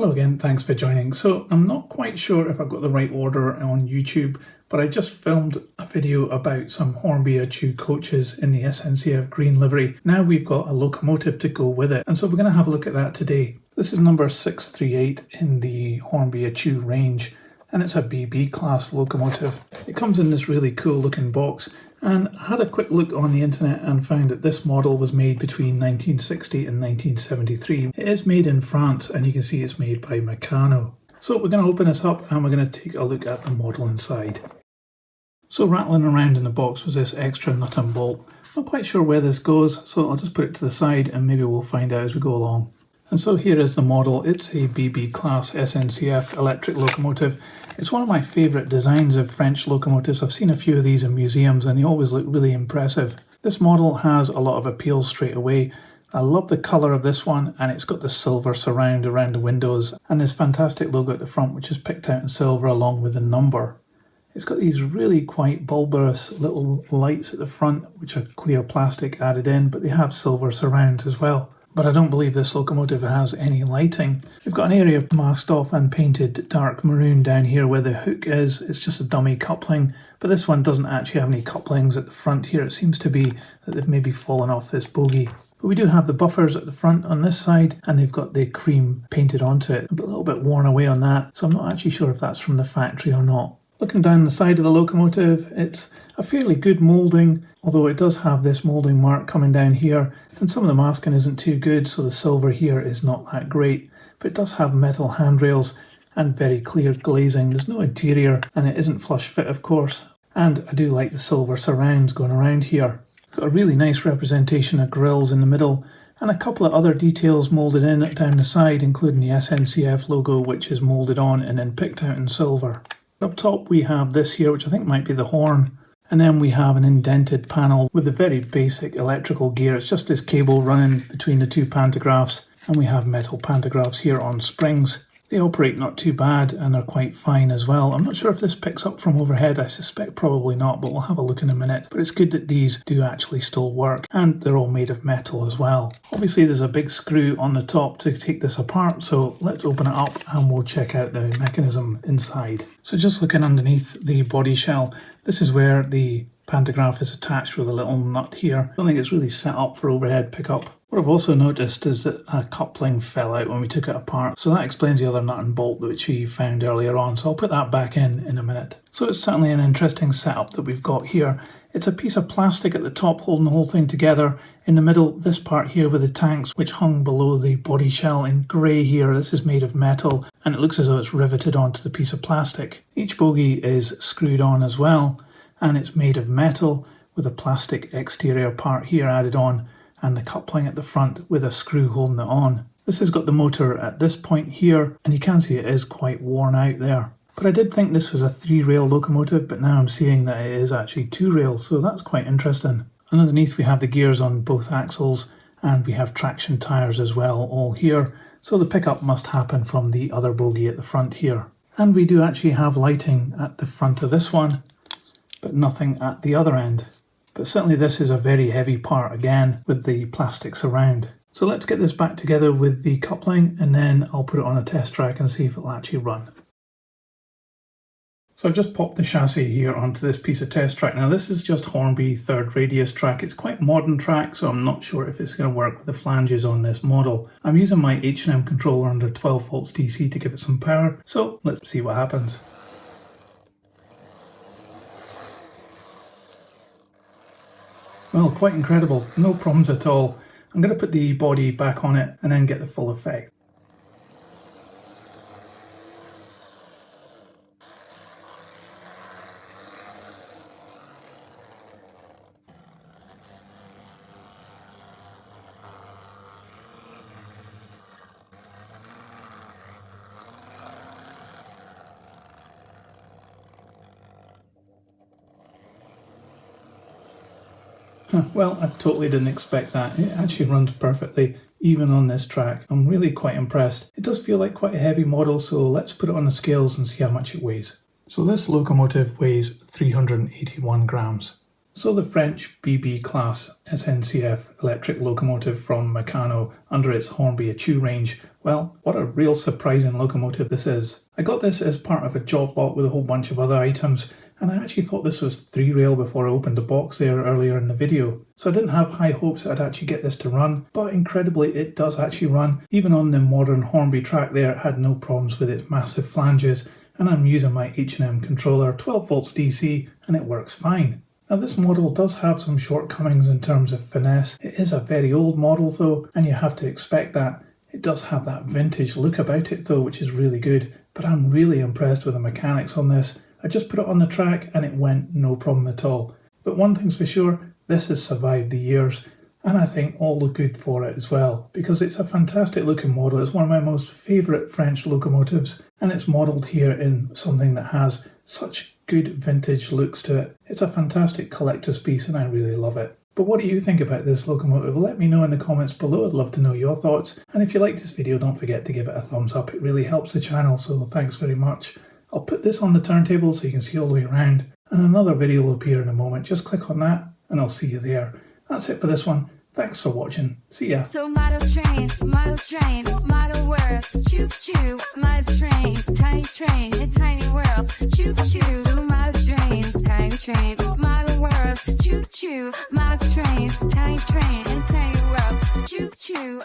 Hello again, thanks for joining. So I'm not quite sure if I've got the right order on YouTube, but I just filmed a video about some Hornby-Acho coaches in the SNCF green livery. Now we've got a locomotive to go with it, and so we're going to have a look at that today. This is number 638 in the Hornby-Acho range, and it's a BB class locomotive. It comes in this really cool looking box, and I had a quick look on the internet and found that this model was made between 1960 and 1973. It is made in France, and you can see it's made by Meccano. So we're going to open this up and we're going to take a look at the model inside. So rattling around in the box was this extra nut and bolt. Not quite sure where this goes, so I'll just put it to the side and maybe we'll find out as we go along. And so here is the model. It's a BB class SNCF electric locomotive. It's one of my favourite designs of French locomotives. I've seen a few of these in museums and they always look really impressive. This model has a lot of appeal straight away. I love the colour of this one, and it's got the silver surround around the windows and this fantastic logo at the front, which is picked out in silver along with the number. It's got these really quite bulbous little lights at the front, which are clear plastic added in, but they have silver surrounds as well. But I don't believe this locomotive has any lighting. We've got an area masked off and painted dark maroon down here where the hook is. It's just a dummy coupling, but this one doesn't actually have any couplings at the front here. It seems to be that they've maybe fallen off this bogie. But we do have the buffers at the front on this side, and they've got the cream painted onto it. A little bit worn away on that, so I'm not actually sure if that's from the factory or not. Looking down the side of the locomotive, it's a fairly good moulding, although it does have this moulding mark coming down here, and some of the masking isn't too good, so the silver here is not that great, but it does have metal handrails and very clear glazing. There's no interior, and it isn't flush fit, of course, and I do like the silver surrounds going around here. Got a really nice representation of grills in the middle, and a couple of other details moulded in down the side, including the SNCF logo, which is moulded on and then picked out in silver. Up top we have this here, which I think might be the horn, and then we have an indented panel with a very basic electrical gear. It's just this cable running between the two pantographs, and we have metal pantographs here on springs. They operate not too bad and are quite fine as well. I'm not sure if this picks up from overhead. I suspect probably not, but we'll have a look in a minute. But it's good that these do actually still work, and they're all made of metal as well. Obviously there's a big screw on the top to take this apart, so let's open it up and we'll check out the mechanism inside. So just looking underneath the body shell, this is where the pantograph is attached with a little nut here. I don't think it's really set up for overhead pickup. What I've also noticed is that a coupling fell out when we took it apart, so that explains the other nut and bolt which we found earlier on, so I'll put that back in a minute. So it's certainly an interesting setup that we've got here. It's a piece of plastic at the top holding the whole thing together. In the middle, this part here with the tanks which hung below the body shell in grey here, this is made of metal, and it looks as though it's riveted onto the piece of plastic. Each bogie is screwed on as well, and it's made of metal with a plastic exterior part here added on, and the coupling at the front with a screw holding it on. This has got the motor at this point here, and you can see it is quite worn out there. But I did think this was a 3-rail locomotive, but now I'm seeing that it is actually 2 rails, so that's quite interesting. And underneath we have the gears on both axles, and we have traction tyres as well, all here, so the pickup must happen from the other bogie at the front here. And we do actually have lighting at the front of this one, but nothing at the other end. But certainly this is a very heavy part again with the plastics around. So let's get this back together with the coupling, and then I'll put it on a test track and see if it'll actually run. So I've just popped the chassis here onto this piece of test track. Now this is just Hornby third radius track. It's quite modern track, so I'm not sure if it's going to work with the flanges on this model. I'm using my H&M controller under 12 volts DC to give it some power, so let's see what happens. Well, quite incredible, no problems at all. I'm going to put the body back on it and then get the full effect. Well, I totally didn't expect that. It actually runs perfectly, even on this track. I'm really quite impressed. It does feel like quite a heavy model, so let's put it on the scales and see how much it weighs. So this locomotive weighs 381 grams. So the French BB class SNCF electric locomotive from Meccano under its Hornby-Acho range, well, what a real surprising locomotive this is. I got this as part of a job lot with a whole bunch of other items, and I actually thought this was 3-rail before I opened the box there earlier in the video. So I didn't have high hopes that I'd actually get this to run, but incredibly it does actually run. Even on the modern Hornby track there, it had no problems with its massive flanges, and I'm using my H&M controller, 12 volts DC, and it works fine. Now this model does have some shortcomings in terms of finesse. It is a very old model though, and you have to expect that. It does have that vintage look about it though, which is really good, but I'm really impressed with the mechanics on this. I just put it on the track and it went no problem at all. But one thing's for sure, this has survived the years, and I think all the good for it as well, because it's a fantastic looking model. It's one of my most favourite French locomotives, and it's modelled here in something that has such good vintage looks to it. It's a fantastic collector's piece and I really love it. But what do you think about this locomotive? Let me know in the comments below. I'd love to know your thoughts. And if you liked this video, don't forget to give it a thumbs up. It really helps the channel, so thanks very much. I'll put this on the turntable so you can see all the way around. And another video will appear in a moment. Just click on that and I'll see you there. That's it for this one. Thanks for watching. See ya. So model train, model words, choo choo, model trains, in tiny worlds, choo choo, model trains, tiny train, model worlds, choo choo, model trains, in tiny worlds, choo choo.